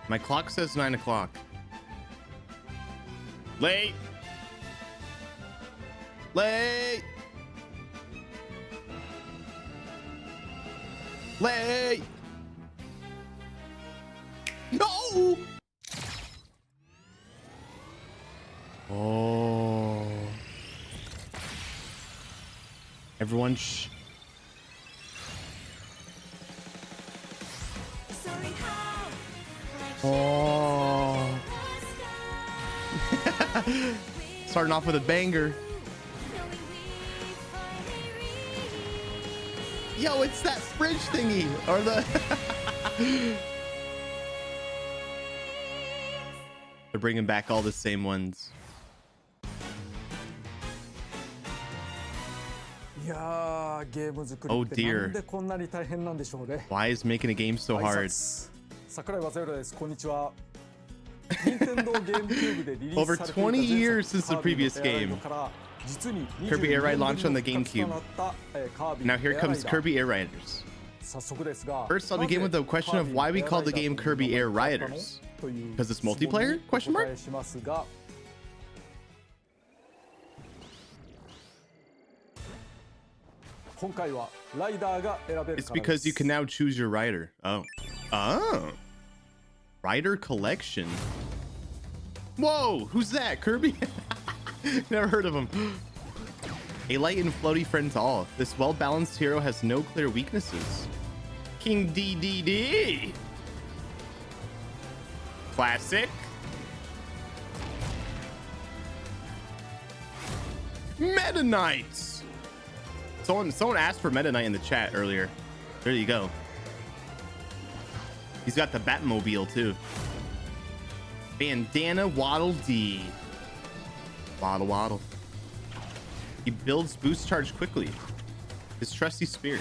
My clock says 9 o'clock. Late. Late. Late. No. Oh. Everyone Oh. Starting off with a banger. Yo, it's that bridge thingy or the They're bringing back all the same ones. Oh dear. Why is making a game so hard? Over 20 years since the previous game. Kirby Air Ride launched on the GameCube. Now here comes Kirby Air Riders. First, I'll begin with the question of why we call the game Kirby Air Riders. Because it's multiplayer? Question mark? It's because you can now choose your rider. Oh. Oh. Rider collection. Whoa, who's that? Kirby? Never heard of him. A light and floaty friend to all. This well-balanced hero has no clear weaknesses. King DDD. Classic. Meta Knights. Someone asked for Meta Knight in the chat earlier. There you go. He's got the Batmobile too. Bandana Waddle D. Waddle Waddle. He builds boost charge quickly. His trusty spear.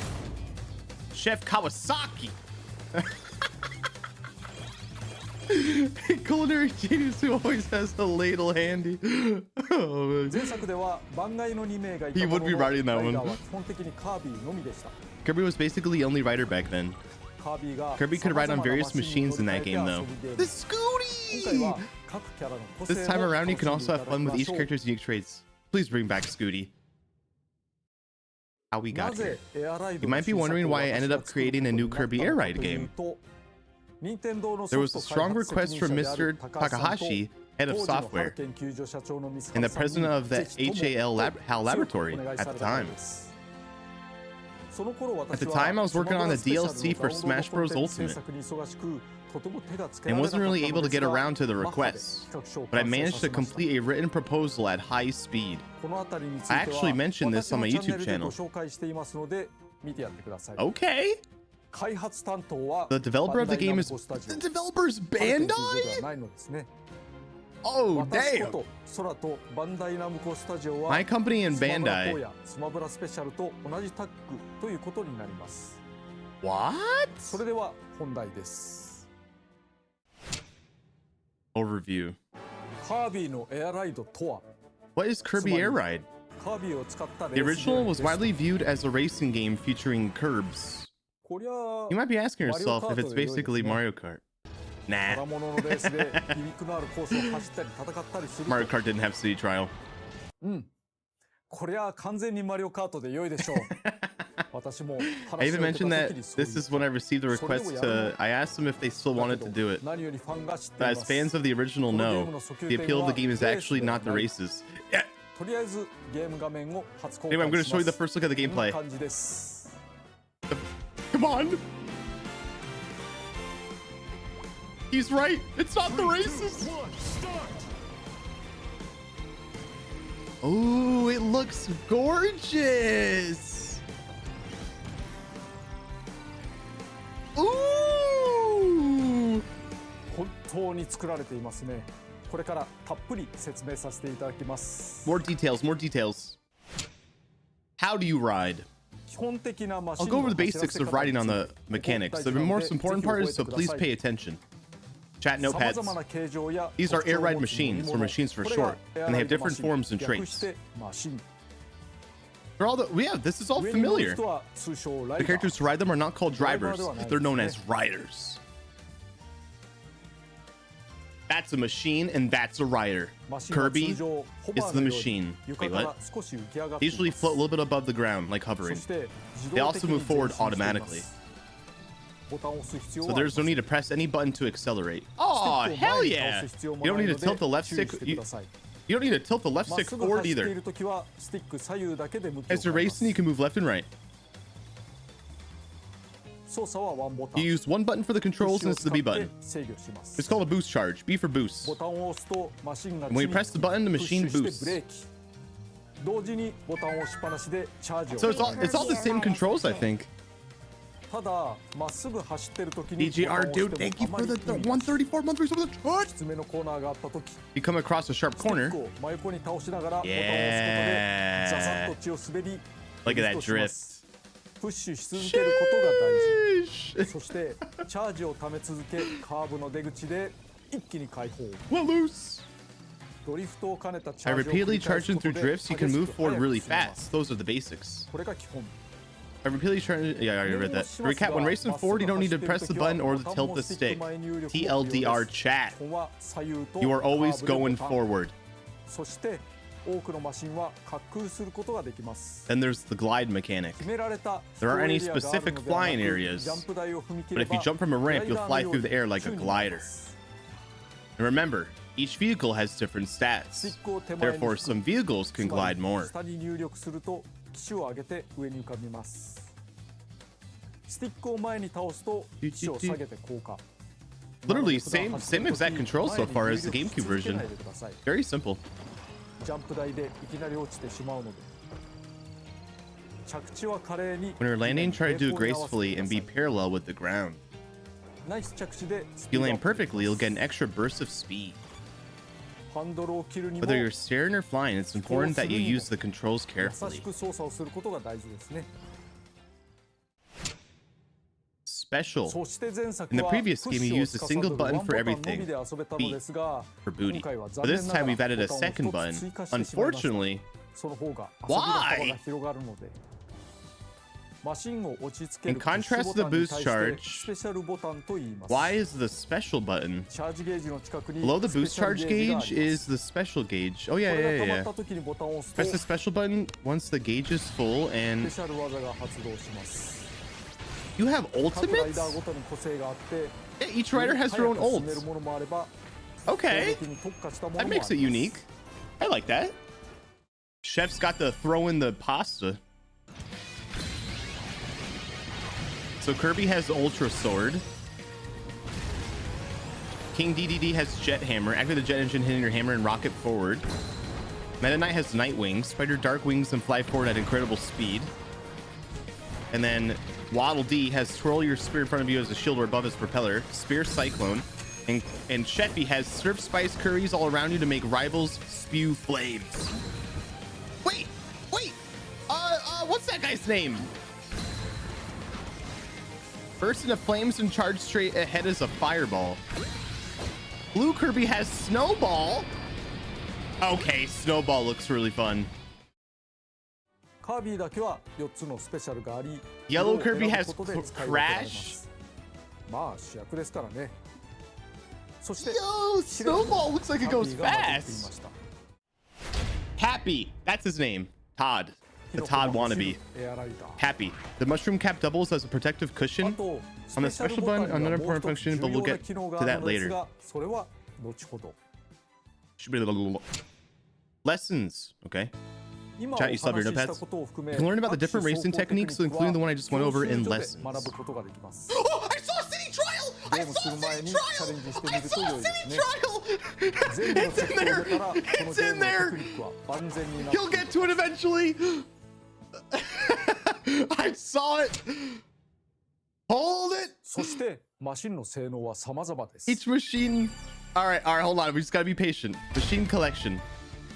Chef Kawasaki. Culinary genius who always has the ladle handy. Oh, man. He would be riding that one. Kirby was basically the only rider back then. Kirby could ride on various machines in that game though. The Scooty! This time around you can also have fun with each character's unique traits. Please bring back Scooty. How we got here. You might be wondering why I ended up creating a new Kirby Air Ride game. There was a strong request from Mr. Takahashi, head of software, and the president of the HAL laboratory at the time. At the time, I was working on the DLC for Smash Bros. Ultimate and wasn't really able to get around to the requests, but I managed to complete a written proposal at high speed. I actually mentioned this on my YouTube channel. Okay. The developer of the game is... The developer's Bandai? Oh, damn. My company and Bandai. What? Overview. What is Kirby Air Ride? The original was widely viewed as a racing game featuring curbs. You might be asking yourself if it's basically Mario Kart. Nah. Mario Kart didn't have city trial. I even mentioned that this is when I received the request to... I asked them if they still wanted to do it. But as fans of the original know, the appeal of the game is actually not the races. Yeah. Anyway, I'm going to show you the first look at the gameplay. Come on. He's right. It's not the races. Oh, it looks gorgeous. Ooh. More details, more details. How do you ride? I'll go over the basics of riding on the mechanics. The most important part is, so please pay attention. Chat notepads. These are air ride machines, or machines for short, and they have different forms and traits. They're all this is all familiar. The characters who ride them are not called drivers, they're known as riders. That's a machine and that's a rider. Kirby is the machine. Wait, what? They usually float a little bit above the ground, like hovering. They also move forward automatically. So there's no need to press any button to accelerate. Oh, hell yeah! You don't need to tilt the left stick. You don't need to tilt the left stick forward either. As you're racing, you can move left and right. You use one button for the controls, and it's the B button. It's called a boost charge. B for boost. And when you press the button, the machine boosts. So it's all the same controls, I think. DGR, dude, thank you for the 134 monthly for the charge. You come across a sharp corner. Yeah. Look at that drift. プッシュし続けることが大事。そしてチャージを貯め続け、カーブの出口で一気に解放。ドリフトを兼ねたチャージを繰り返すことで drifts, you can move forward really fast. Those are the basics. これが基本。I repeatedly charge. Yeah, I already read that. To recap, when racing forward, you don't need to press the button or to tilt the stick. TLDR chat. You are always going forward. そして多くのマシンは滑空することができます。Then there's the glide mechanic. There aren't any specific flying areas, but if you jump from a ramp, you'll fly through the air like a glider. And remember, each vehicle has different stats. Therefore, some vehicles can glide more. Literally, same exact control so far as the GameCube version. Very simple. ジャンプ台でいきなり落ちてしまうので着地は華麗に When you're landing, try to do it gracefully and be parallel with the ground. ナイス着地で If you land perfectly, you'll get an extra burst of speed. ハンドルを切るにも Whether you're steering or flying, it's important that you use the controls carefully. 優しく操作をすることが大事ですね。Special. In the previous game, you used a single button for everything, B for booty. But this time, we've added a second button. Unfortunately, why? In contrast to the boost charge, why is the special button? Below the boost charge gauge is the special gauge. Oh yeah. Press the special button once the gauge is full and... You have ultimates? Yeah, each rider has their own ults. Okay. That makes it unique. I like that. Chef's got to throw in the pasta. So Kirby has Ultra Sword. King DDD has Jet Hammer. Activate the jet engine, hitting your hammer and rocket forward. Meta Knight has Night Wings. Spread your dark wings and fly forward at incredible speed. And then Waddle Dee has twirl your spear in front of you as a shield or above his propeller. Spear Cyclone. And Sheffy has Surf Spice Curries all around you to make rivals spew flames. Wait! What's that guy's name? Burst into flames and charge straight ahead as a fireball. Blue Kirby has Snowball. Okay, Snowball looks really fun. Yellow Kirby has Crash. Yo, Snowball looks like it goes fast. Happy, that's his name. Todd. The Todd wannabe. Happy. The mushroom cap doubles as a protective cushion. On the special button, another important function, but we'll get to that later. Lessons. Okay. Chat, you still have your notepads? You can learn about the different racing techniques, including the one I just went over in lessons. Oh, I saw City Trial! I saw City Trial! I saw City Trial! It's in there! It's in there! He'll get to it eventually! I saw it! Hold it! Each machine... Alright, hold on. We just gotta be patient. Machine collection.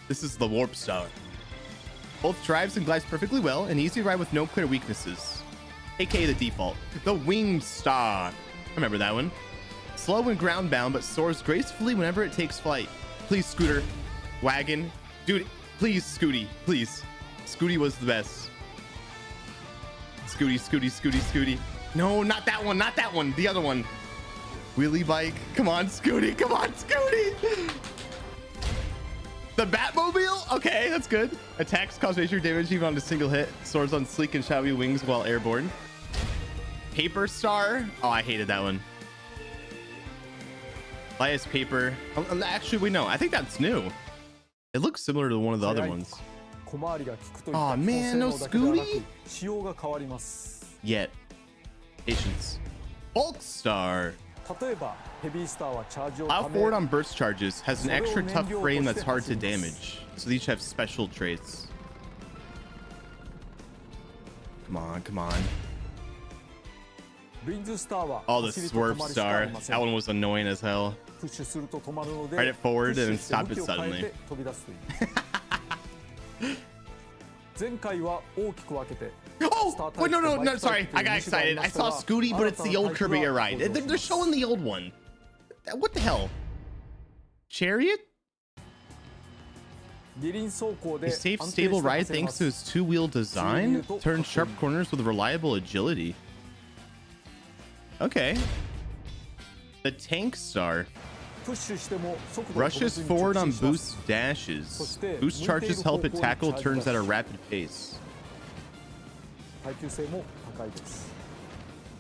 This is the Warp Star. Both drives and glides perfectly well, an easy ride with no clear weaknesses. AKA the default. The Wing Star. Remember that one. Slow when ground bound, but soars gracefully whenever it takes flight. Please, Scooter. Wagon. Dude, please, Scooty. Please. Scooty was the best. Scooty. No, not that one. Not that one. The other one. Wheelie bike. Come on, Scooty. Come on, Scooty. The Batmobile. Okay, that's good. Attacks cause major damage even on a single hit. Soars on sleek and shadowy wings while airborne. Paper Star. Oh, I hated that one. Elias Paper. Actually, we know. I think that's new. It looks similar to one of the other ones. Oh man, no Scooty. Yet. Patience. Bulk Star. Plow forward on burst charges. Has an extra tough frame that's hard to damage. So these have special traits. Come on, come on. Oh, the Swerve Star. That one was annoying as hell. Ride it forward and stop it suddenly. Oh, wait, no, sorry. I got excited. I saw Scooty, but it's the old Kirby air ride. They're showing the old one. What the hell? Chariot? A safe, stable ride thanks to his two-wheel design. Turns sharp corners with reliable agility. Okay. The Tank Star. Rushes forward on boost dashes. Boost charges help it tackle turns at a rapid pace.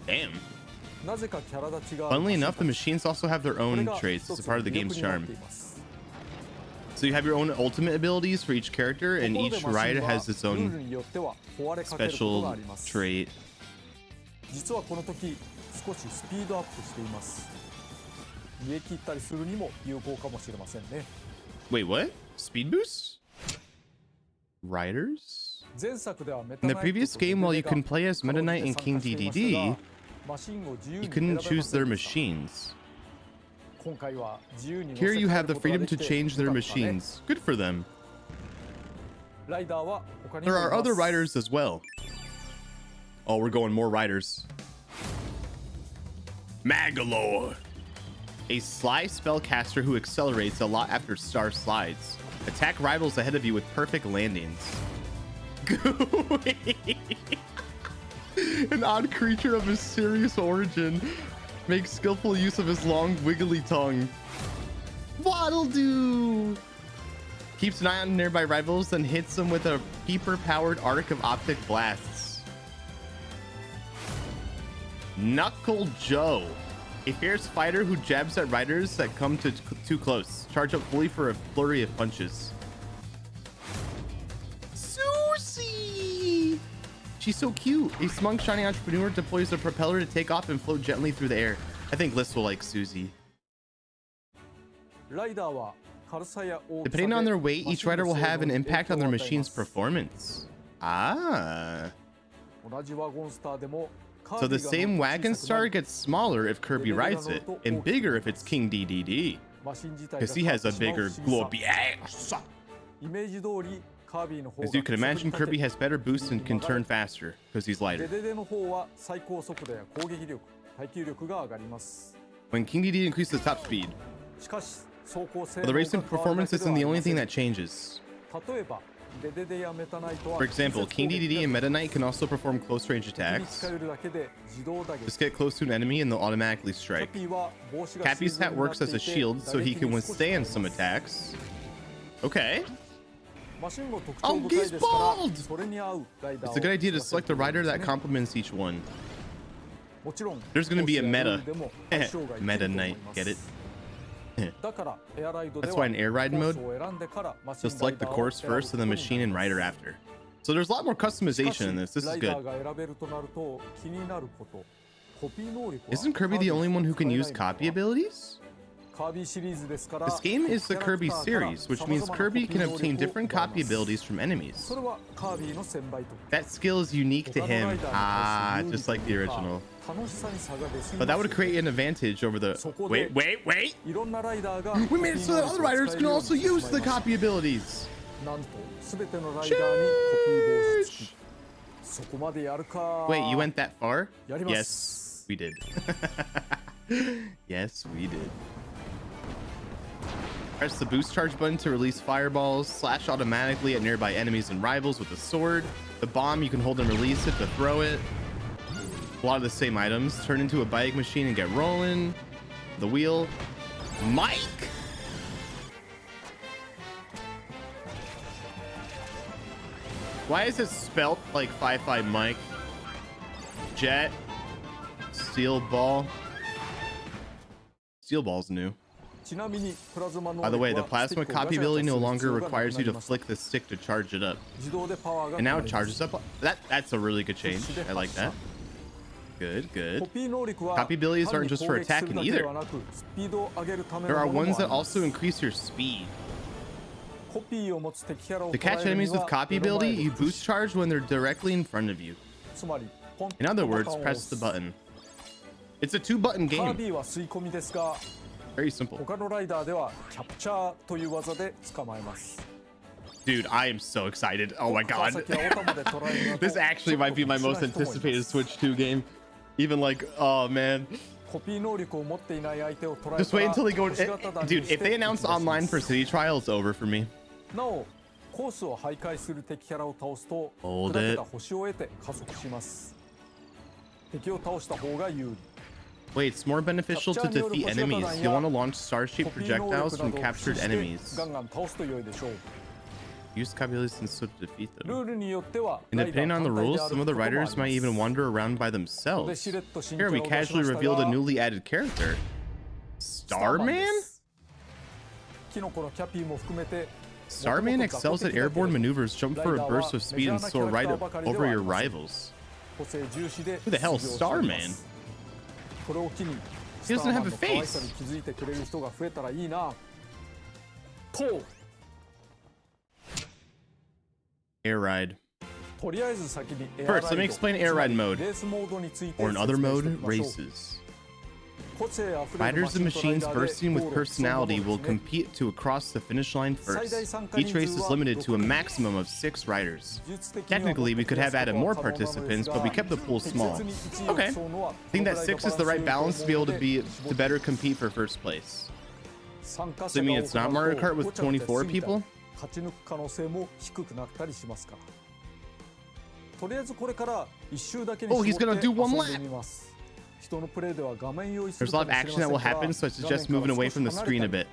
Damn. Funnily enough, the machines also have their own traits. It's a part of the game's charm. So you have your own ultimate abilities for each character, and each rider has its own special trait. Wait, what? Speed boost? Riders? In the previous game, while you can play as Meta Knight and King DDD, you couldn't choose their machines. Here you have the freedom to change their machines. Good for them. There are other riders as well. Oh, we're going more riders. Magalore. A sly spellcaster who accelerates a lot after star slides. Attack rivals ahead of you with perfect landings. An odd creature of mysterious origin makes skillful use of his long wiggly tongue. Waddle Doo keeps an eye on nearby rivals and hits them with a peeper powered arc of optic blasts. Knuckle Joe, a fierce fighter who jabs at riders that come too close. Charge up fully for a flurry of punches. Susie! She's so cute. A smug, shiny entrepreneur deploys a propeller to take off and float gently through the air. I think Liz will like Susie. Depending on their weight, each rider will have an impact on their machine's performance. Ah. So the same wagon star gets smaller if Kirby rides it, and bigger if it's King DDD, because he has a bigger globy ass. As you can imagine, Kirby has better boosts and can turn faster because he's lighter. When King DDD increases the top speed, but the racing performance isn't the only thing that changes. For example, King DDD and Meta Knight can also perform close range attacks. Just get close to an enemy and they'll automatically strike. Cappy's hat works as a shield so he can withstand some attacks. Okay. Oh, he's bald! It's a good idea to select a rider that complements each one. There's going to be a meta. Meta Knight, get it? That's why in air ride mode, you'll select the course first and the machine and rider after. So there's a lot more customization in this. This is good. Isn't Kirby the only one who can use copy abilities? This game is the Kirby series, which means Kirby can obtain different copy abilities from enemies. That skill is unique to him. Ah, just like the original. But that would create an advantage over the... Wait. We made it so that other riders can also use the copy abilities. Sheesh. Wait, you went that far? Yes, we did. Yes, we did. Press the boost charge button to release fireballs. Slash automatically at nearby enemies and rivals with the sword. The bomb, you can hold and release it to throw it. A lot of the same items. Turn into a bike machine and get rolling. The wheel. Mike. Why is it spelt like Fi-Fi Mike? Jet. Steel ball. Steel ball's new. By the way, the plasma copy ability no longer requires you to flick the stick to charge it up. And now it charges up. That's a really good change. I like that. Good, good. Copy abilities aren't just for attacking either. There are ones that also increase your speed. To catch enemies with copy ability, you boost charge when they're directly in front of you. In other words, press the button. It's a 2-button game. Very simple. Dude, I am so excited. Oh my god. This actually might be my most anticipated Switch 2 game. Even like, oh man. Just wait until they go. Dude, if they announce online for City Trial, it's over for me. Hold it. Wait, it's more beneficial to defeat enemies. You'll want to launch star-shaped projectiles from captured enemies. Use copy abilities and so to defeat them. And depending on the rules, some of the riders might even wander around by themselves. Here we casually revealed a newly added character. Starman? Starman excels at airborne maneuvers, jump for a burst of speed, and soar right up over your rivals. Who the hell is Starman? He doesn't have a face. Air ride. First, let me explain air ride mode. Or in other mode, races. Riders and machines bursting with personality will compete to cross the finish line first. Each race is limited to a maximum of 6 riders. Technically, we could have added more participants, but we kept the pool small. Okay. I think that 6 is the right balance to be able to better compete for first place. So you mean it's not Mario Kart with 24 people? Oh, he's gonna do one lap. There's a lot of action that will happen, so I suggest moving away from the screen a bit.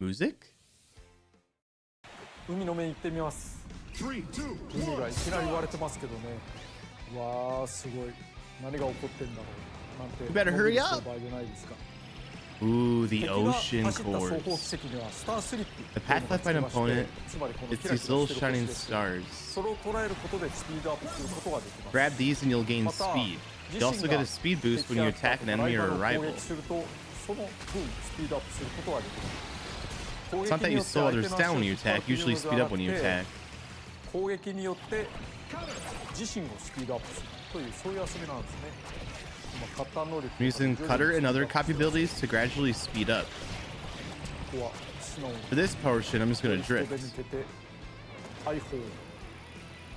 Music? 海の面行ってみます。海がいきなり言われてますけどね。わあ、すごい。何が起こってんだろう。なんて。You better hurry up. Ooh, the ocean course. The path left by an opponent, it's these little shining stars. Grab these and you'll gain speed. You also get a speed boost when you attack an enemy or a rival. It's not that you slow others down when you attack, usually speed up when you attack. I'm using cutter and other copy abilities to gradually speed up. For this portion, I'm just going to drift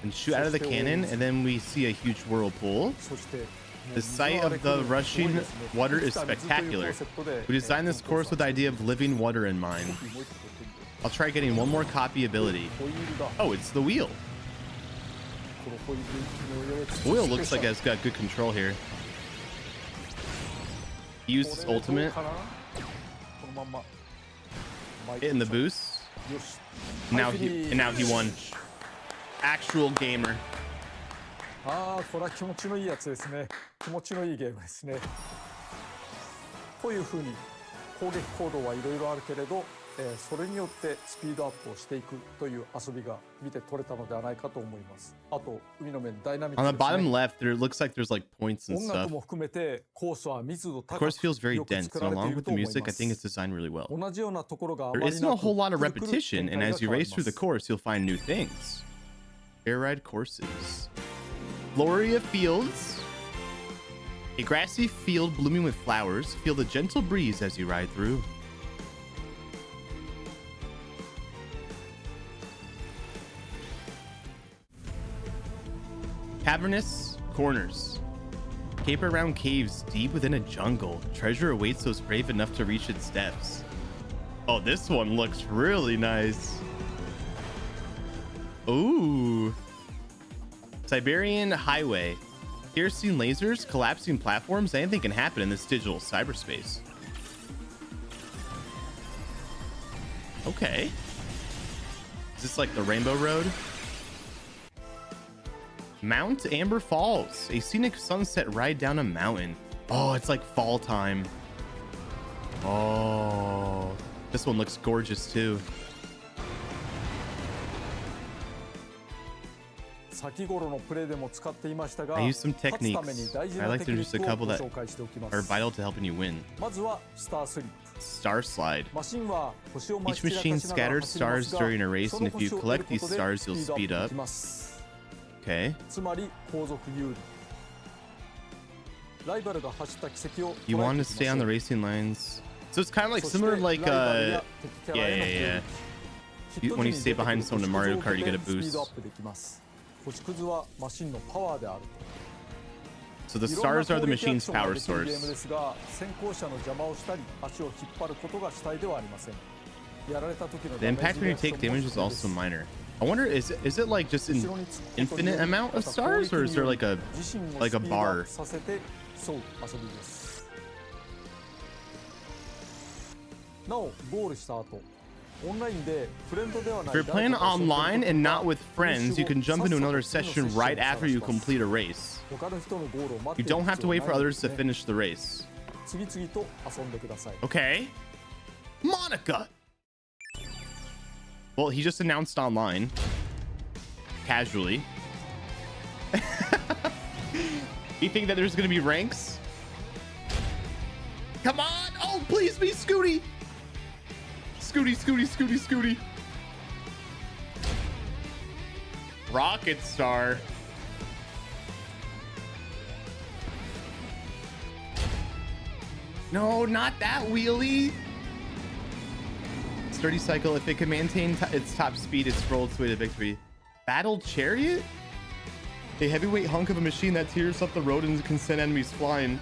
and shoot out of the cannon, and then we see a huge whirlpool. The sight of the rushing water is spectacular. We designed this course with the idea of living water in mind. I'll try getting one more copy ability. Oh, it's the wheel. The wheel looks like it's got good control here. He used his ultimate. Hitting the boost. Now he won. Actual gamer. ああ、これは気持ちのいいやつですね。気持ちのいいゲームですね。というふうに攻撃行動はいろいろあるけれど、それによってスピードアップをしていくという遊びが見て取れたのではないかと思います。あと海の面ダイナミック On the bottom left, there looks like there's like points and 音 stuff. 楽も含めてコースは密度 The 高く course feels very よく dense, 作 and られてい along る with と the 思い music, ま I す。 think it's designed really well. 同じようなところがあ There まり isn't な a く whole lot of くるくる repetition, 展 and 開が as you 変わり race ま through the す。 course, you'll find new things. Air ride courses. Gloria Fields. A grassy field blooming with flowers. Feel the gentle breeze as you ride through. Cavernous corners. Caper around caves deep within a jungle. Treasure awaits those brave enough to reach its depths. Oh, this one looks really nice. Ooh. Siberian highway. Piercing lasers, collapsing platforms. Anything can happen in this digital cyberspace. Okay. Is this like the Rainbow Road? Mount Amber Falls, a scenic sunset ride down a mountain. Oh, it's like fall time. Oh, this one looks gorgeous too. I use some techniques. I like to introduce a couple that are vital to helping you win. Star slide. Each machine scatters stars during a race, and if you collect these stars, you'll speed up. Okay. You want to stay on the racing lines. So it's kind of like similar like yeah. When you stay behind someone in Mario Kart, you get a boost. So the stars are the machine's power source. The impact when you take damage is also minor. I wonder, is it like just an infinite amount of stars, or is there like a bar? If you're playing online and not with friends, you can jump into another session right after you complete a race. You don't have to wait for others to finish the race. Okay. Monica. Well, he just announced online. Casually. You think that there's going to be ranks? Come on. Oh, please be Scooty. Scooty. Rocket Star. No, not that wheelie. Sturdy cycle. If it can maintain its top speed, it's rolled its way to victory. Battle Chariot? A heavyweight hunk of a machine that tears up the road and can send enemies flying.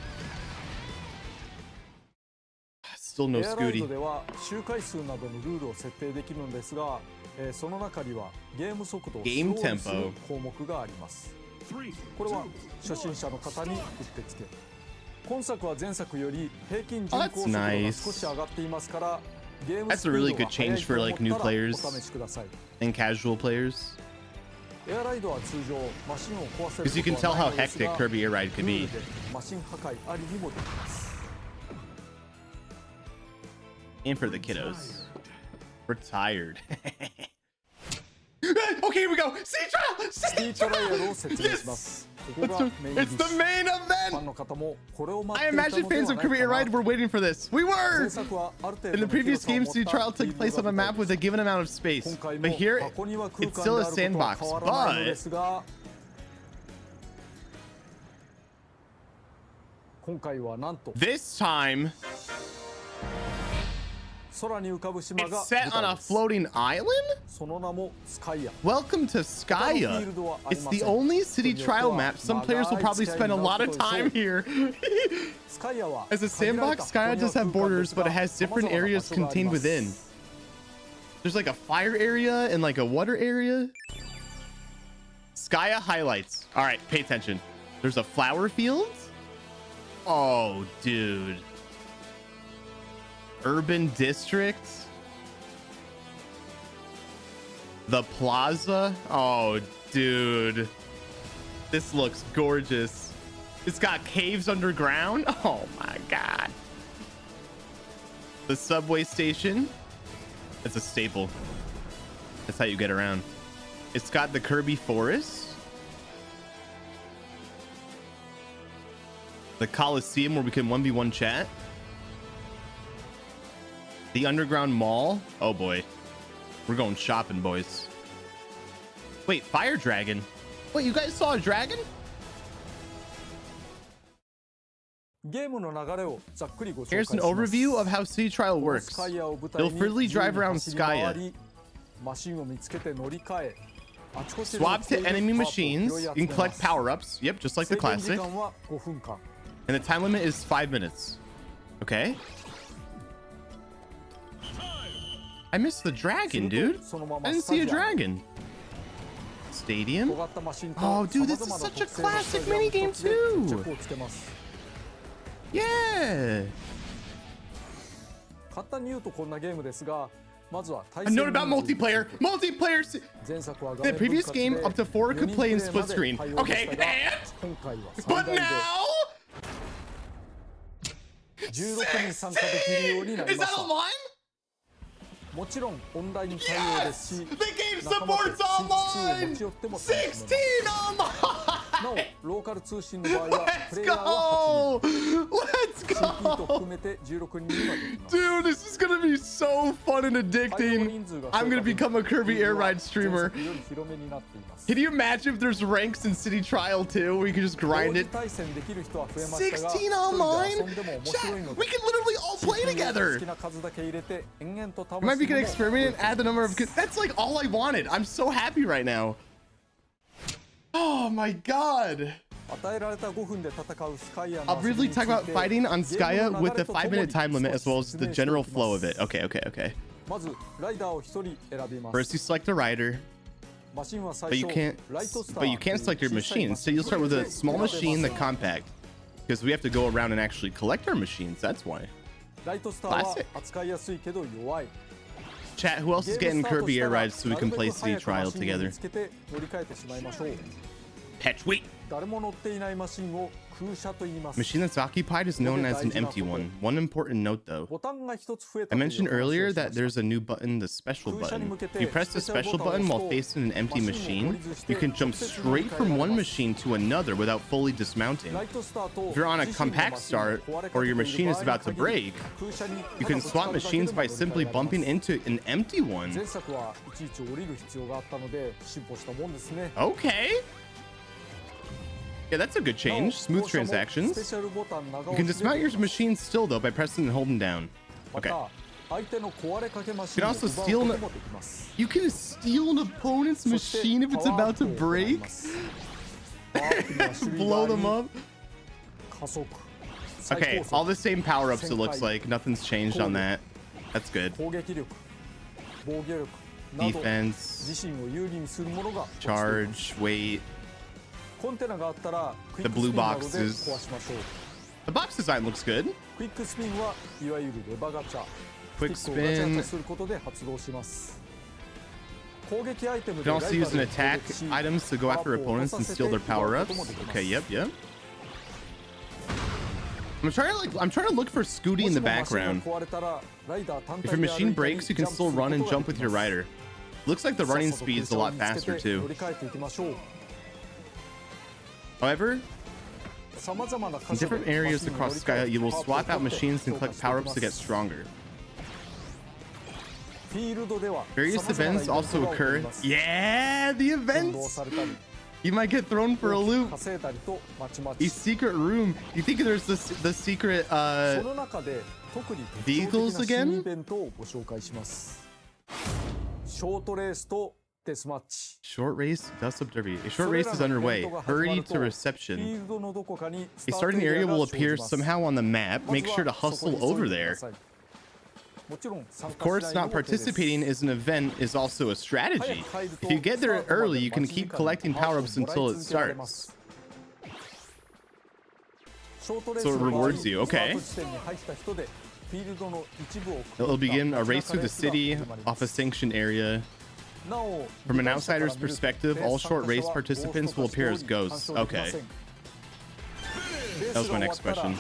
Still no Scooty. Game tempo. Oh, that's nice. That's a really good change for like new players and casual players. Because you can tell how hectic Kirby Air Ride could be. And for the kiddos. We're tired. Okay, here we go. Sea Trial! Yes! It's the main event! I imagine fans of Kirby Air Ride were waiting for this. We were! In the previous game, Sea Trial took place on a map with a given amount of space. But here, it's still a sandbox. But this time, it's set on a floating island? Welcome to Skya. It's the only city trial map. Some players will probably spend a lot of time here. As a sandbox, Skya does have borders, but it has different areas contained within. There's like a fire area and like a water area. Skya highlights. All right, pay attention. There's a flower field. Oh, dude. Urban district. The plaza. Oh, dude. This looks gorgeous. It's got caves underground. Oh my god. The subway station. It's a staple. That's how you get around. It's got the Kirby Forest. The Coliseum where we can 1v1 chat. The underground mall. Oh boy. We're going shopping, boys. Wait, FireDragon. Wait, you guys saw a dragon? Here's an overview of how City Trial works. You'll freely drive around Skya. Swap to enemy machines. You can collect power-ups. Yep, just like the classic. And the time limit is 5 minutes. Okay. I missed the dragon, dude. I didn't see a dragon. Stadium. Oh, dude, this is such a classic minigame, too. Yeah. A note about multiplayer. The previous game, up to 4 could play in split screen. Okay, and? But now? Is that online? Yes! The game supports online! 16 online! Let's go! Let's go! Dude, this is gonna be so fun and addicting. I'm gonna become a Kirby Air Ride streamer. Can you imagine if there's ranks in City Trial too, where you can just grind it? 16 online? Chat, we can literally all play together. Maybe we can experiment and add the number of... That's like all I wanted. I'm so happy right now. Oh my god. I'll briefly talk about fighting on Skya with the 5-minute time limit as well as the general flow of it. Okay. First you select a rider. But you can't select your machine. So you'll start with a small machine, the compact. Because we have to go around and actually collect our machines. That's why. Classic. Chat, who else is getting Kirby Air Rides so we can play City Trial together? Patch, wait. Machine that's occupied is known as an empty one. One important note though. I mentioned earlier that there's a new button, the special button. If you press the special button while facing an empty machine, you can jump straight from one machine to another without fully dismounting. If you're on a compact start or your machine is about to break, you can swap machines by simply bumping into an empty one. Okay. Yeah, that's a good change. Smooth transactions. You can dismount your machine still, though, by pressing and holding down. Okay. You can also steal you can steal an opponent's machine if it's about to break? Blow them up? Okay, all the same power-ups it looks like. Nothing's changed on that. That's good. Defense. Charge. Weight. The blue boxes. The box design looks good. Quick spin. You can also use an attack items to go after opponents and steal their power-ups. Okay, yep. I'm trying to look for Scooty in the background. If your machine breaks, you can still run and jump with your rider. Looks like the running speed's a lot faster too. However, in different areas across Skya, you will swap out machines and collect power-ups to get stronger. Various events also occur. Yeah, the events! You might get thrown for a loop. A secret room. You think there's the secret vehicles again? Short race, dust up derby. A short race is underway. Hurry to reception. A starting area will appear somehow on the map. Make sure to hustle over there. Of course, not participating as an event is also a strategy. If you get there early, you can keep collecting power-ups until it starts. So it rewards you. Okay. It'll begin a race through the city off a sanctioned area. From an outsider's perspective, all short race participants will appear as ghosts. Okay. That was my next question.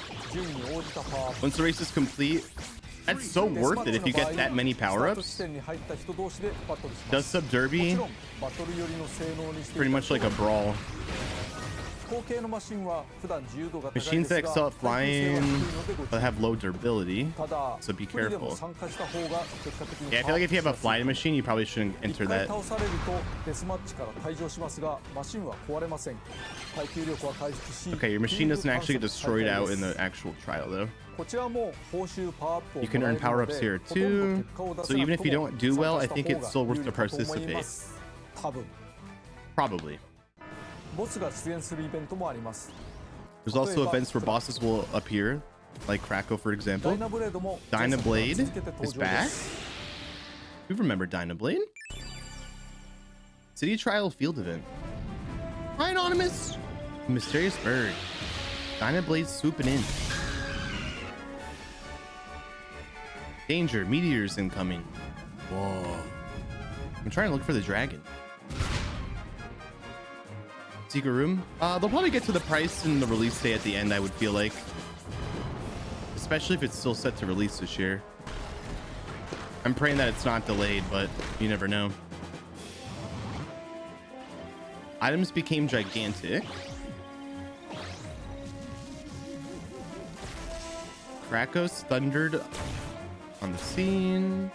Once the race is complete, that's so worth it if you get that many power-ups. Dust Up Derby, pretty much like a brawl. Machines that excel at flying but have low durability, so be careful. Yeah, I feel like if you have a flying machine, you probably shouldn't enter that. Okay, your machine doesn't actually get destroyed out in the actual trial, though. You can earn power-ups here, too. So even if you don't do well, I think it's still worth to participate. Probably. ボスが出現するイベントもあります。 There's also events where bosses will appear, like Krakow, for example. Dynablade is back. We remember Dynablade. City Trial Field Event. Hi, Anonymous. Mysterious Bird. Dynablade swooping in. Danger. Meteors incoming. Whoa. I'm trying to look for the dragon. Secret room. They'll probably get to the price and the release day at the end, I would feel like. Especially if it's still set to release this year. I'm praying that it's not delayed, but you never know. Items became gigantic. Krakos thundered on the scene.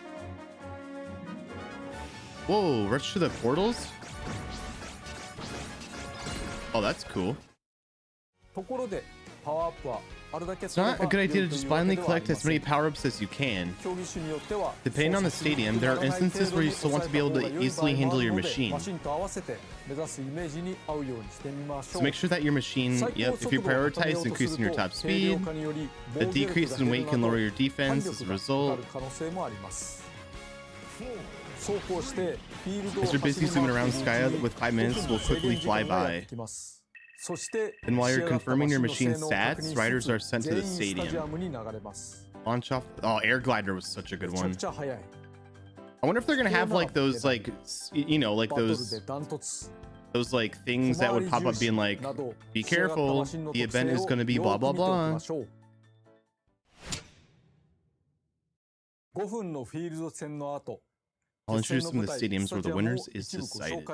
Whoa, rush to the portals? Oh, that's cool. It's not a good idea to just blindly collect as many power-ups as you can. Depending on the stadium, there are instances where you still want to be able to easily handle your machine. So make sure that your machine, if you prioritize increasing your top speed, the decrease in weight can lower your defense as a result. As you're busy zooming around Skya with 5 minutes will quickly fly by. And while you're confirming your machine's stats, riders are sent to the stadium. Launch off. Oh, Air Glider was such a good one. I wonder if they're gonna have like those, like, you know, like those like things that would pop up being like, be careful, the event is gonna be blah blah blah. I'll introduce some of the stadiums where the winners is decided.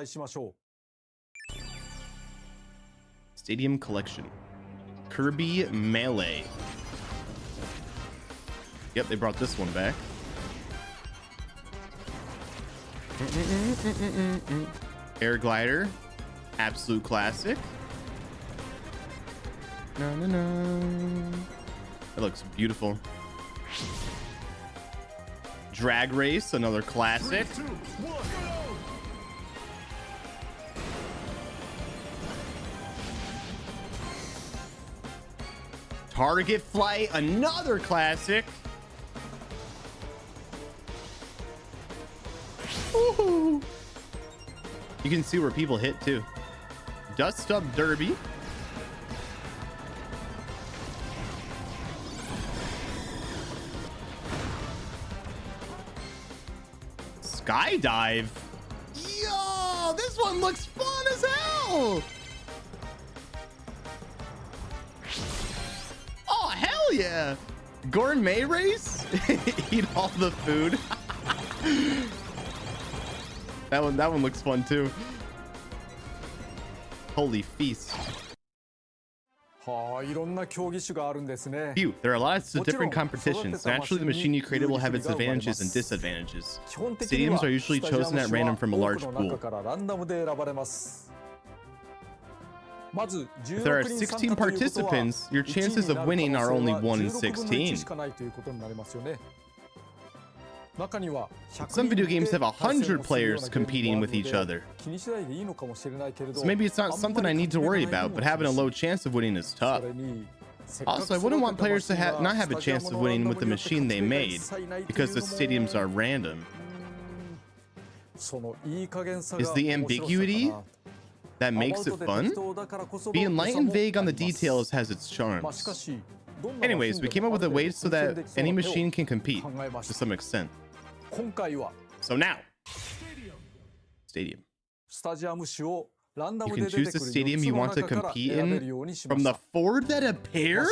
Stadium collection. Kirby Melee. Yep, they brought this one back. Air Glider. Absolute classic. That looks beautiful. Drag Race, another classic. 3, 2, 1, Target Flight, another classic. Woohoo. You can see where people hit too. Dust Up Derby. Skydive. Yo, this one looks fun as hell. Oh, hell yeah. Gourmet race. Eat all the food. That one looks fun too. Holy feast. Phew, there are lots of different competitions. Naturally, the machine you created will have its advantages and disadvantages. Stadiums are usually chosen at random from a large pool. If there are 16 participants, your chances of winning are only 1 in 16. Some video games have 100 players competing with each other. So maybe it's not something I need to worry about, but having a low chance of winning is tough. Also, I wouldn't want players to not have a chance of winning with the machine they made, because the stadiums are random. Is the ambiguity that makes it fun? Being light and vague on the details has its charms. Anyways, we came up with a way so that any machine can compete to some extent. So now, stadium. You can choose the stadium you want to compete in from the 4 that appear?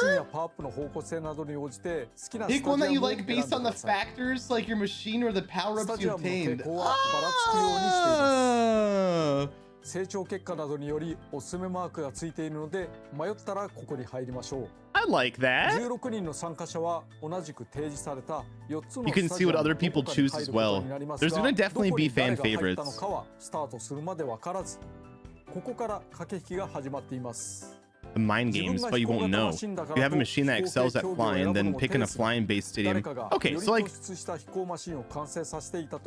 Pick one that you like based on the factors, like your machine or the power-ups you obtained. Oh! I like that. You can see what other people choose as well. There's gonna definitely be fan favorites. the mind games, but you won't know. You have a machine that excels at flying, then picking a flying-based stadium. Okay, so like,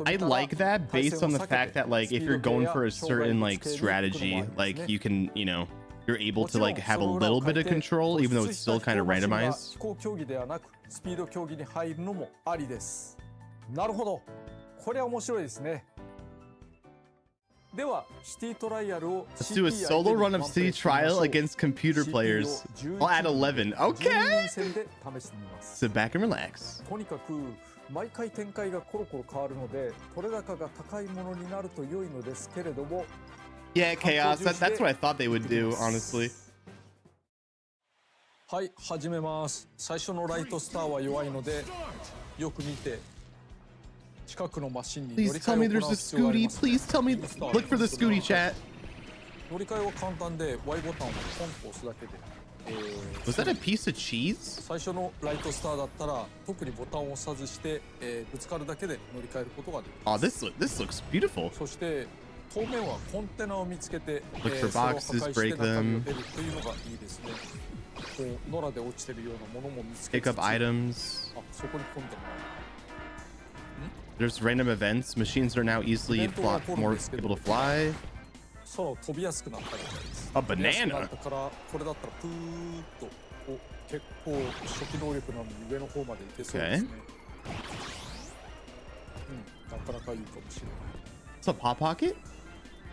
I like that based on the fact that like if you're going for a certain like strategy, like you can, you know, you're able to like have a little bit of control, even though it's still kind of randomized. スピード競技に入るのもありです。なるほど。これは面白いですね。では、シティトライアルを Let's do a solo run of City Trial against computer players. I'll add 11. Okay. Sit back and relax. とにかく毎回展開がコロコロ変わるので、取れ高が高いものになると良いのですけれども。Yeah, chaos. That's what I thought they would do, honestly. はい、始めます。最初のライトスターは弱いので、よく見て。Please tell me there's a Scooty. Please tell me. Look for the Scooty, chat. Was that a piece of cheese? Oh, this looks beautiful. Look for boxes, break them. Pick up items. There's random events. Machines are now easily more able to fly. A banana. Okay. What's up, Hot Pocket?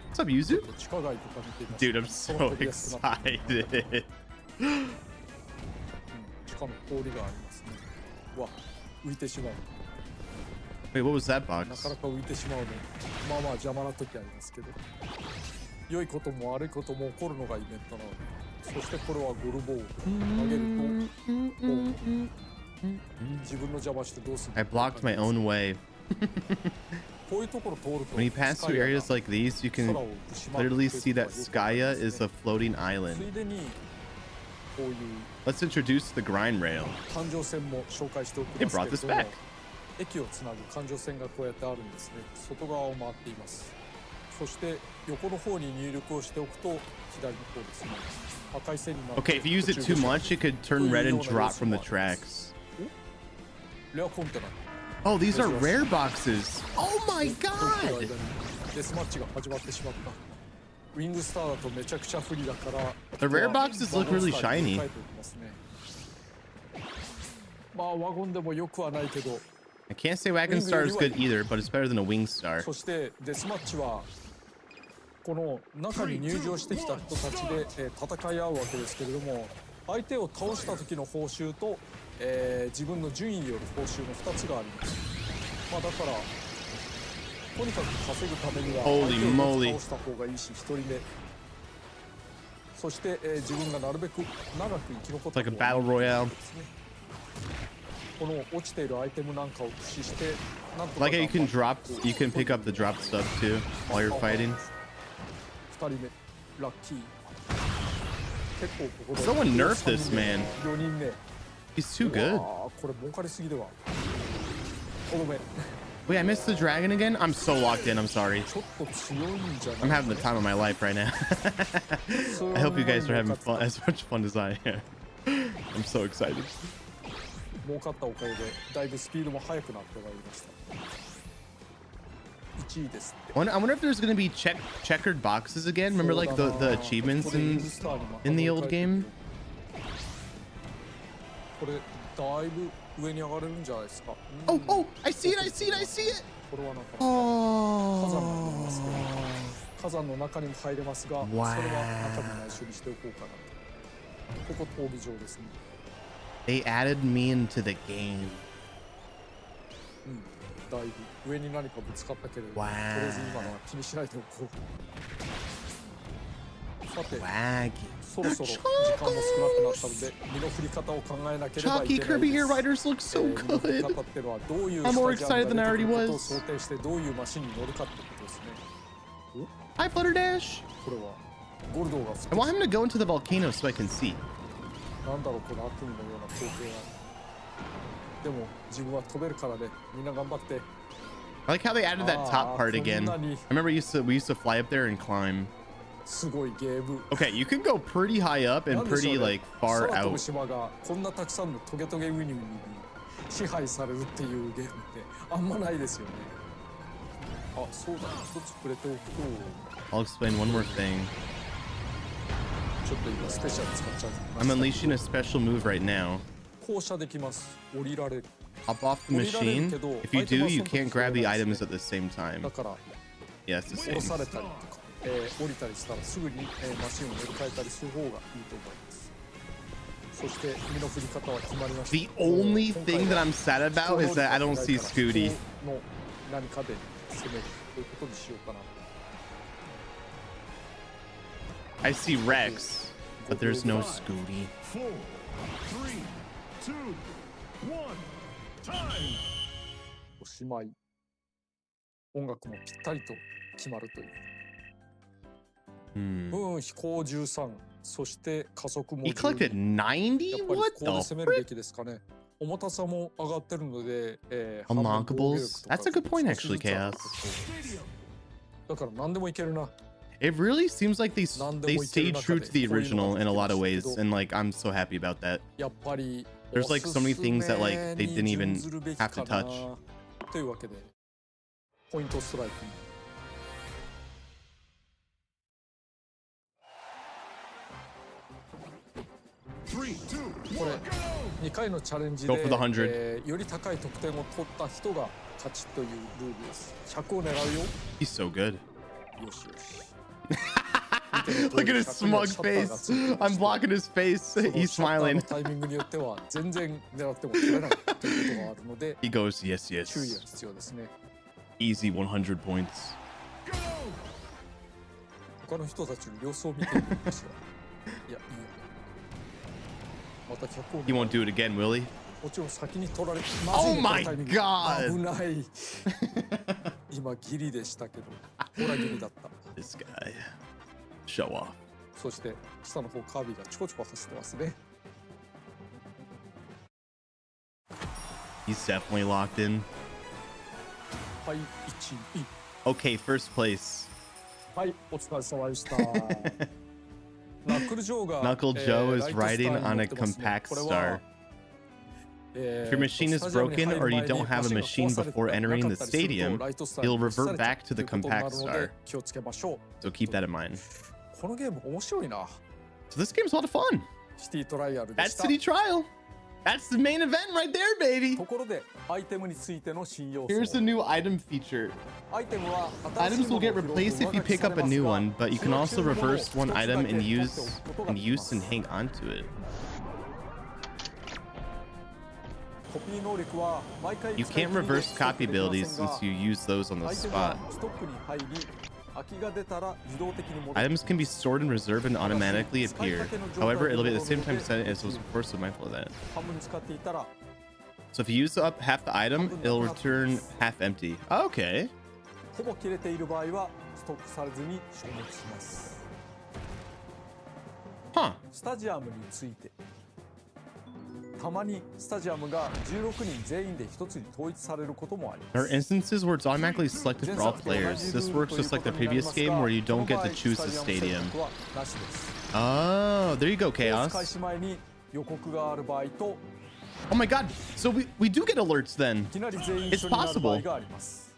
What's up, Yuzu? Dude, I'm so excited. Wait, what was that box? なかなか浮いてしまうので、まあまあ邪魔な時ありますけど、良いことも悪いことも起こるのがイベントなので、そしてこれはゴルボール投げると、自分の邪魔してどうする I blocked my own way. こういうところ通ると、 When you pass through areas like these, you can literally see that Skya is a floating island. ついでにこういう Let's introduce the grind rail. 環状線も紹介しておきますけ They ど brought this back. 駅をつなぐ環状線がこうやってあるんですね。外側を回っています。そして横の方に入力をしておくと左の方ですね。赤い線になって。Okay, if you use it too much, it could turn red and drop from the tracks. レアコンテナ。Oh, these are rare boxes. Oh my god! デスマッチが始まってしまった。ウィングスターだとめちゃくちゃ不利だから。The rare boxes look really shiny. まあワゴンでもよくはないけど。I can't say Wagon Star is good either, but it's better than a Wing Star. そしてデスマッチはこの中に入場してきた人たちで、戦い合うわけですけれども、相手を倒した時の報酬と、自分の順位による報酬の2つがあります。まあだからとにかく稼ぐためには相手を倒した方がいいし、1人目。そして、自分がなるべく長く生き残った方がいい。It's like a battle royale. この落ちているアイテムなんかを駆使して、like how you can pick up the dropped stuff too while you're fighting. 2人目、ラッキー。結構ここで Someone nerf this man. 4人目。He's too good. これ儲かりすぎでは。とどめ。Wait, I missed the dragon again? I'm so locked in, I'm sorry. ちょっと強いんじゃない。 I'm having the time of my life right now. I hope you guys are having fun, as much fun as I am. I'm so excited. 儲かったおかげでだいぶスピードも速くなってまいりました。1位です。I wonder if there's gonna be checkered boxes again. Remember like the achievements in the old game? これだいぶ上に上がれるんじゃないですか。Oh, I see it, I see it, I see it. これはなんか火山が見えますね。火山の中にも入れますが、それは中身内緒にしておこうかなと。ここ闘技場ですね。They added me into the game. だいぶ上に何かぶつかったけれど、とりあえず今のは気にしないでおこう。さて、そろそろ時間も少なくなったので、身の振り方を考えなければいけないです。Kirby, your riders look so good. I'm more excited than I already was. 想定してどういうマシンに乗るかってことですね。Hi, Flutterdash. これはゴルドが。I want him to go into the volcano so I can see. なんだろうこの悪夢のような光景は。でも自分は飛べるからね。みんな頑張って。I like how they added that top part again. I remember we used to fly up there and climb. すごいゲーム。 Okay, you can go pretty high up and pretty like far 空飛ぶ out. 島がこんなたくさんのトゲトゲウニウニに支配されるっていうゲームってあんまないですよね。あ、そうだ、一つ触れておくと I'll explain one more thing. ちょっと今スペシャル使っちゃう。 I'm unleashing a special move right now. 降車できます。降りられる。 Hop off the machine. If you do, you can't grab the items at the same time. だから Yeah, it's the 降ろ same. されたりとか、降りたりしたらすぐに、マシンを乗り換えたりする方がいいと思います。そして身の振り方は決まりました。 The only thing that I'm sad about is that I don't see Scooty. の何かで攻めるということにしようかな。 I see Rex, but there's no Scooty. 4, 3, 2, 1, time! おしまい。音楽もぴったりと決まるという。飛行13、そして加速も He 12。 collected 90? やっぱり What ここで the 攻めるべ frick? きですかね。重たさも上がってるので、Unlockables? That's a good point, actually, Chaos. だから何でもいけるな。 It really seems like they stayed true to the original in a lot of ways, and like I'm so happy about that. やっぱり There's like so many things that like they didn't even have to touch. というわけで、ポイントストライク。 3, 2, これ 1, go! 2回のチャレンジ Go for the で、 100. より高い得点を取った人が勝ちというルールです。100を狙うよ。 He's so good. よしよし。 Look at his smug face. I'm blocking his face. He's シャッター smiling. のタイミングによっては全然狙っても取れないということがあるので He goes, yes, 注意が yes. 必要ですね。 Easy 100 points. 他の人たちの様子を見てみましょう。いや、いいよ。また100を He won't do it again, will he? もちろん先に取られて、 Oh ま my ずいタイミング God 危ない。今ギリでしたけど、ほらギリだった。 This guy. Show off. そして下の方カービィがちょこちょこ走ってますね。 He's definitely locked in. はい、1位。 Okay, first place. はい、お疲れ様でした。ナックル・ジョーが Knuckle Joe is ライトスター riding に on 乗 a ってますね。 compact これは star. If your machine is broken or you don't have a machine before entering the stadium, you'll revert back to the compact star. 気をつけましょう。 So keep that in mind. このゲーム面白いな。 So this game's a lot of fun. シティトライアルで That's した。 City Trial. That's the main event right there, baby. ところでアイテムについての新要素。 Here's the new item feature. アイテムは Items will get replaced if you pick up a new one, but you can also reverse one item and use and hang onto it. コピー能力は毎回 You can't reverse copy abilities since you use those on the アイテム spot. はストックに入り、空きが出たら自動的に戻る。 Items can be stored in reserve and automatically appear. However, it'll be at the same time set as was before, so mindful of that. 半分に使っていたら So if you use up half the item, it'll return half empty. Okay. ほぼ切れている場合はストックされずに消滅します。 Huh. スタジアムについて、たまにスタジアムが16人全員で一つに統一されることもあり There ま are す。 instances where it's automatically selected for all players. This works just like the previous game where you don't get to choose the stadium. なしです。 Oh, there you go, 開 Chaos. 始前に予告がある場合と、 Oh my god. So we do get alerts then. いきなり全員一緒になる場合があります。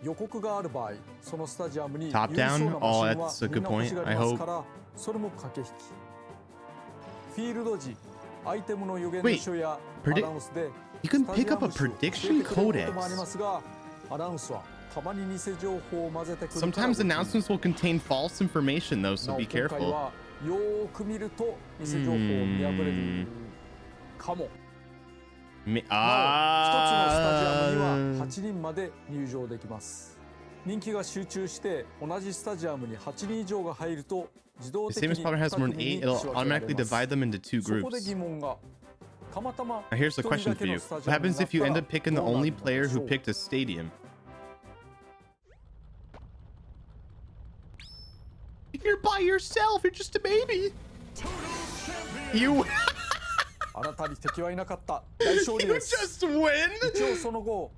予告がある場合、そのスタジアムに Top 有利そうな down? マ Oh, シン that's は a みん good な point. 欲しがり I ます hope. から、それも駆け引き。フィールド時、アイテムの予言の書やアナウンスで You can pick up a prediction こともありま codex. すが、アナウンスはたまに偽情報を混ぜてくるから Sometimes announcements will contain false information though, so なお be 今回 careful. はよーく見ると偽情報を見破れるかも。 なお、一つのスタジアムには8人まで入場できます。人気が集中して同じスタジアムに8人以上が入ると自動 The 的 same に as partner has more than 8, it'll 仕分けられ automatically ます。 divide them into two そこで groups. 疑問が。たまたま Now here's the question for you. What happens if you end up picking the only player who picked a stadium? You're by yourself. You're just a baby. You あなたに敵はいなかった。大勝利 you です。 just win. 一応その後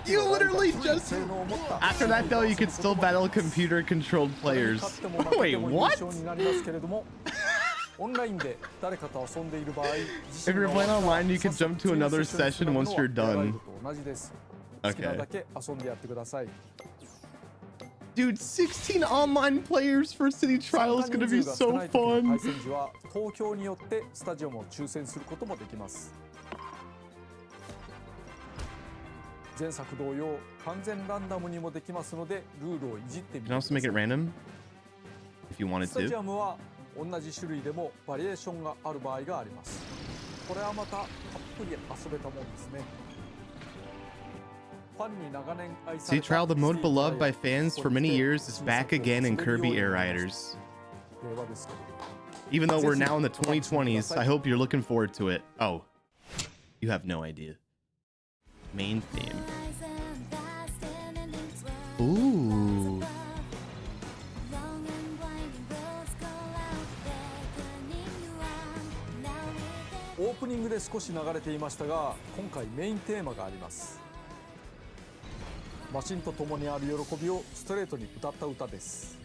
You literally just... After that though, you could still battle computer controlled players. Wait, what? If you're playing online, you can jump to another session once you're done. Okay. Dude, 16 online players for City Trial is gonna be so fun. You can also make it random if you wanted to. 同じ種類でもバリエーションがある場合があります。これはまたたっぷり遊べたもんですね。Sea Trial, the mode beloved by fans for many years, is back again in Kirby Air Riders. Even though we're now in the 2020s, I hope you're looking forward to it. Oh, you have no idea. Main theme. Ooh. オープニングで少し流れていましたが、今回メインテーマがあります。マシンと共にある喜びをストレートに歌った歌です。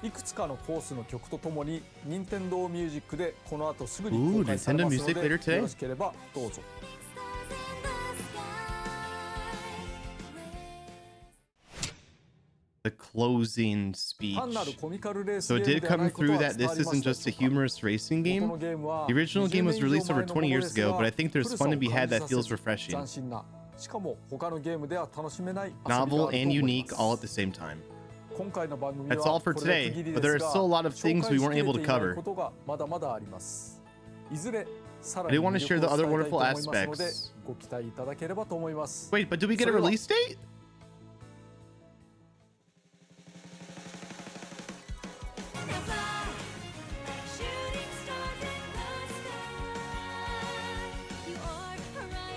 いくつかのコースの曲とともに任天堂ミュージックでこの後すぐに公開されますので、よろしければどうぞ。The closing speech. So it did come through that this isn't just a humorous racing game. The original game was released over 20 years ago, but I think there's fun to be had that feels refreshing. Novel and unique all at the same time. That's all for today, but there are still a lot of things we weren't able to cover. I do want to share the other wonderful aspects. Wait, but do we get a release date?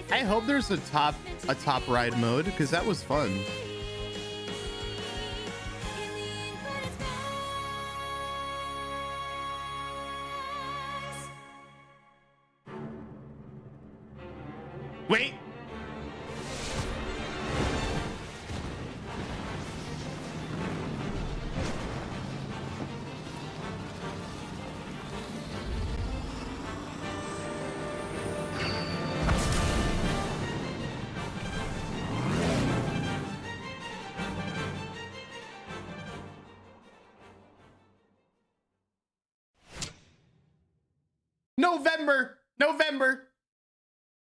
I hope there's a top ride mode, because that was fun. Wait.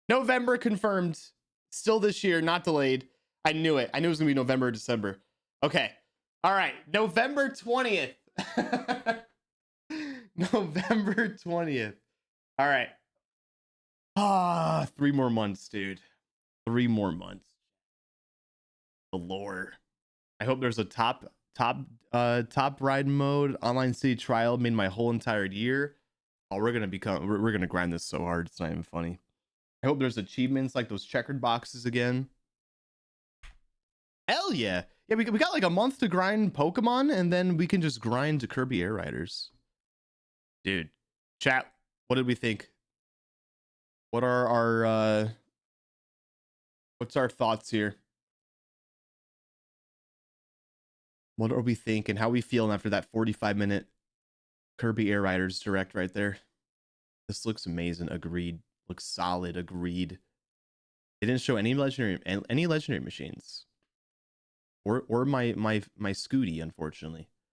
November confirmed. Still this year, not delayed. I knew it. I knew it was gonna be November or December. Okay. All right. November 20th. November 20th. All right. 3 more months, dude. 3 more months. The lore. I hope there's a top ride mode. Online City Trial made my whole entire year. Oh, we're gonna grind this so hard, it's not even funny. I hope there's achievements like those checkered boxes again. Hell yeah. Yeah, we got like a month to grind Pokemon, and then we can just grind to Kirby Air Riders. Dude, chat, what did we think? What are our what's our thoughts here? What are we thinking? How we feeling after that 45-minute Kirby Air Riders direct right there? This looks amazing. Agreed. Looks solid. Agreed. They didn't show any legendary machines, or my Scooty, unfortunately.